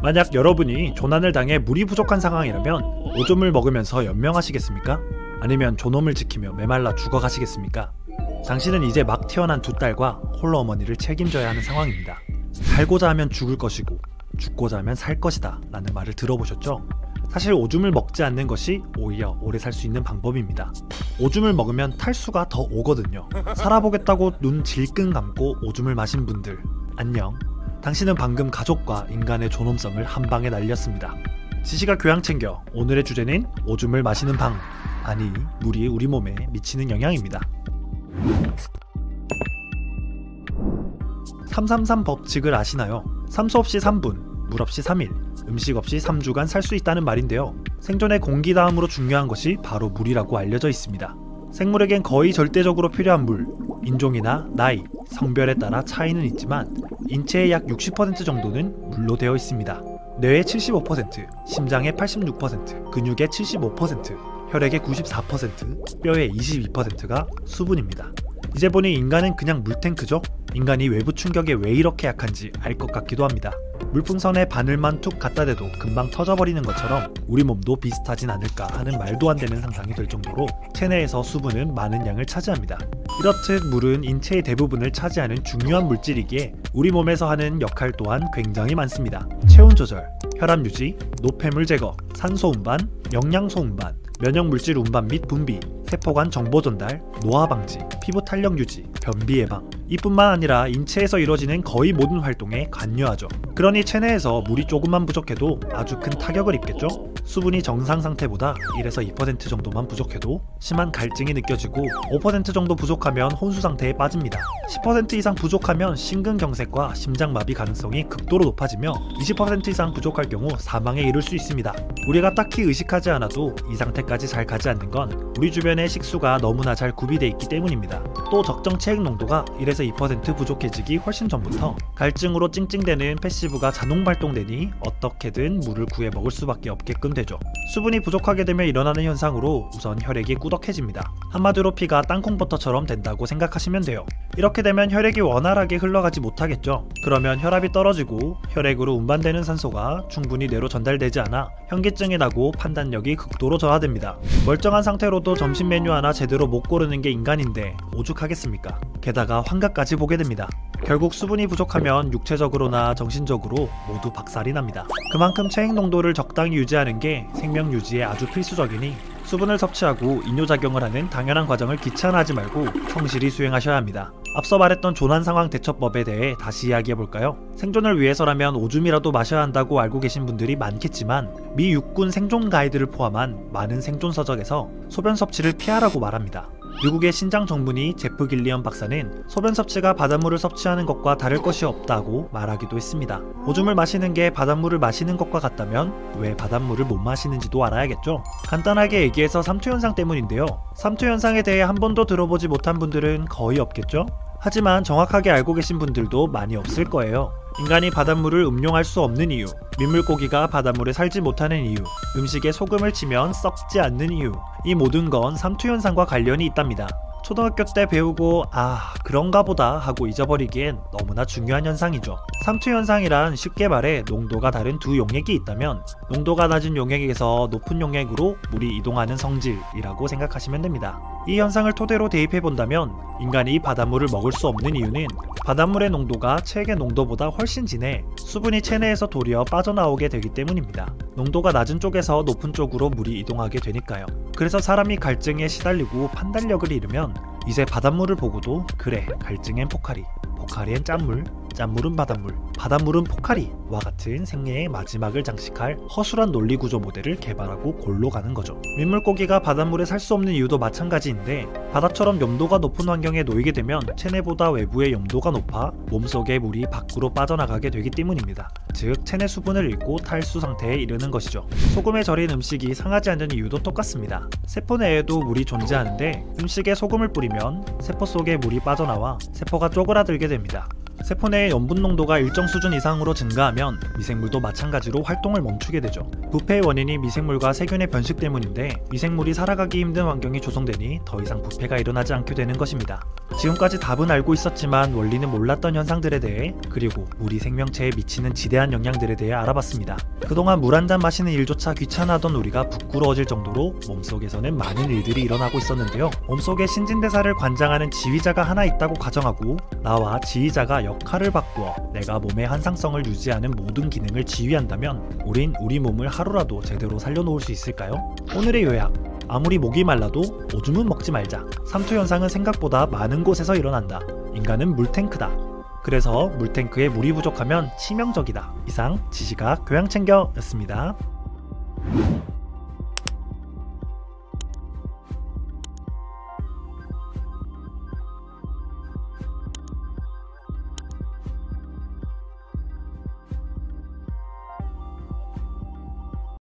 만약 여러분이 조난을 당해 물이 부족한 상황이라면 오줌을 먹으면서 연명하시겠습니까? 아니면 존엄을 지키며 메말라 죽어가시겠습니까? 당신은 이제 막 태어난 두 딸과 홀로 어머니를 책임져야 하는 상황입니다. 살고자 하면 죽을 것이고 죽고자 하면 살 것이다 라는 말을 들어보셨죠? 사실 오줌을 먹지 않는 것이 오히려 오래 살 수 있는 방법입니다. 오줌을 먹으면 탈수가 더 오거든요. 살아보겠다고 눈 질끈 감고 오줌을 마신 분들 안녕. 당신은 방금 가족과 인간의 존엄성을 한 방에 날렸습니다. 지시가 교양 챙겨 오늘의 주제는 오줌을 마시는 방, 아니 물이 우리 몸에 미치는 영향입니다. 333 법칙을 아시나요? 삼수 없이 3분, 물 없이 3일, 음식 없이 3주간 살 수 있다는 말인데요. 생존의 공기 다음으로 중요한 것이 바로 물이라고 알려져 있습니다. 생물에겐 거의 절대적으로 필요한 물, 인종이나 나이, 성별에 따라 차이는 있지만 인체의 약 60% 정도는 물로 되어 있습니다. 뇌의 75%, 심장의 86%, 근육의 75%, 혈액의 94%, 뼈의 22%가 수분입니다. 이제 보니 인간은 그냥 물탱크죠? 인간이 외부 충격에 왜 이렇게 약한지 알 것 같기도 합니다. 물풍선에 바늘만 툭 갖다 대도 금방 터져버리는 것처럼 우리 몸도 비슷하진 않을까 하는 말도 안 되는 상상이 될 정도로 체내에서 수분은 많은 양을 차지합니다. 이렇듯 물은 인체의 대부분을 차지하는 중요한 물질이기에 우리 몸에서 하는 역할 또한 굉장히 많습니다. 체온 조절, 혈압 유지, 노폐물 제거, 산소 운반, 영양소 운반, 면역물질 운반 및 분비, 세포간 정보 전달, 노화 방지, 피부 탄력 유지, 변비 예방, 이뿐만 아니라 인체에서 이루어지는 거의 모든 활동에 관여하죠. 그러니 체내에서 물이 조금만 부족해도 아주 큰 타격을 입겠죠? 수분이 정상 상태보다 1에서 2% 정도만 부족해도 심한 갈증이 느껴지고 5% 정도 부족하면 혼수 상태에 빠집니다. 10% 이상 부족하면 심근경색과 심장마비 가능성이 극도로 높아지며 20% 이상 부족할 경우 사망에 이를 수 있습니다. 우리가 딱히 의식하지 않아도 이 상태까지 잘 가지 않는 건 우리 주변의 식수가 너무나 잘 구비되어 있기 때문입니다. 또 적정 체액 농도가 1에서 2% 부족해지기 훨씬 전부터 갈증으로 찡찡대는 패시브가 자동 발동되니 어떻게든 물을 구해 먹을 수밖에 없게끔 되죠. 수분이 부족하게 되면 일어나는 현상으로 우선 혈액이 꾸덕해집니다. 한마디로 피가 땅콩버터처럼 된다고 생각하시면 돼요. 이렇게 되면 혈액이 원활하게 흘러가지 못하겠죠. 그러면 혈압이 떨어지고 혈액으로 운반되는 산소가 충분히 뇌로 전달되지 않아 현기증이 나고 판단력이 극도로 저하됩니다. 멀쩡한 상태로도 점심 메뉴 하나 제대로 못 고르는 게 인간인데 오죽하겠습니까? 게다가 환각까지 보게 됩니다. 결국 수분이 부족하면 육체적으로나 정신적으로 모두 박살이 납니다. 그만큼 체액 농도를 적당히 유지하는 게 생명 유지에 아주 필수적이니 수분을 섭취하고 이뇨작용을 하는 당연한 과정을 귀찮아하지 말고 성실히 수행하셔야 합니다. 앞서 말했던 조난 상황 대처법에 대해 다시 이야기해볼까요? 생존을 위해서라면 오줌이라도 마셔야 한다고 알고 계신 분들이 많겠지만 미 육군 생존 가이드를 포함한 많은 생존 서적에서 소변 섭취를 피하라고 말합니다. 미국의 신장 전문의 제프 길리엄 박사는 소변 섭취가 바닷물을 섭취하는 것과 다를 것이 없다고 말하기도 했습니다. 오줌을 마시는 게 바닷물을 마시는 것과 같다면 왜 바닷물을 못 마시는지도 알아야겠죠? 간단하게 얘기해서 삼투현상 때문인데요. 삼투현상에 대해 한 번도 들어보지 못한 분들은 거의 없겠죠? 하지만 정확하게 알고 계신 분들도 많이 없을 거예요. 인간이 바닷물을 음용할 수 없는 이유, 민물고기가 바닷물에 살지 못하는 이유, 음식에 소금을 치면 썩지 않는 이유, 이 모든 건 삼투현상과 관련이 있답니다. 초등학교 때 배우고 그런가 보다 하고 잊어버리기엔 너무나 중요한 현상이죠. 삼투현상이란 쉽게 말해 농도가 다른 두 용액이 있다면 농도가 낮은 용액에서 높은 용액으로 물이 이동하는 성질이라고 생각하시면 됩니다. 이 현상을 토대로 대입해본다면 인간이 바닷물을 먹을 수 없는 이유는 바닷물의 농도가 체액의 농도보다 훨씬 진해 수분이 체내에서 도리어 빠져나오게 되기 때문입니다. 농도가 낮은 쪽에서 높은 쪽으로 물이 이동하게 되니까요. 그래서 사람이 갈증에 시달리고 판단력을 잃으면 이제 바닷물을 보고도 그래 갈증엔 포카리, 포카리엔 짠물, 짠물은 바닷물, 바닷물은 포카리와 같은 생애의 마지막을 장식할 허술한 논리구조 모델을 개발하고 골로 가는 거죠. 민물고기가 바닷물에 살 수 없는 이유도 마찬가지인데 바다처럼 염도가 높은 환경에 놓이게 되면 체내보다 외부의 염도가 높아 몸속의 물이 밖으로 빠져나가게 되기 때문입니다. 즉 체내 수분을 잃고 탈수 상태에 이르는 것이죠. 소금에 절인 음식이 상하지 않는 이유도 똑같습니다. 세포 내에도 물이 존재하는데 음식에 소금을 뿌리면 세포 속에 물이 빠져나와 세포가 쪼그라들게 됩니다. 세포 내의 염분 농도가 일정 수준 이상으로 증가하면 미생물도 마찬가지로 활동을 멈추게 되죠. 부패의 원인이 미생물과 세균의 변식 때문인데 미생물이 살아가기 힘든 환경이 조성되니 더 이상 부패가 일어나지 않게 되는 것입니다. 지금까지 답은 알고 있었지만 원리는 몰랐던 현상들에 대해 그리고 우리 생명체에 미치는 지대한 영향들에 대해 알아봤습니다. 그동안 물 한 잔 마시는 일조차 귀찮아하던 우리가 부끄러워질 정도로 몸속에서는 많은 일들이 일어나고 있었는데요. 몸속에 신진대사를 관장하는 지휘자가 하나 있다고 가정하고 나와 지휘자가 역할을 바꾸어 내가 몸의 한상성을 유지하는 모든 기능을 지휘한다면 우린 우리 몸을 하루라도 제대로 살려놓을 수 있을까요? 오늘의 요약. 아무리 목이 말라도 오줌은 먹지 말자. 삼투 현상은 생각보다 많은 곳에서 일어난다. 인간은 물탱크다. 그래서 물탱크에 물이 부족하면 치명적이다. 이상 지시각 교양챙겨였습니다.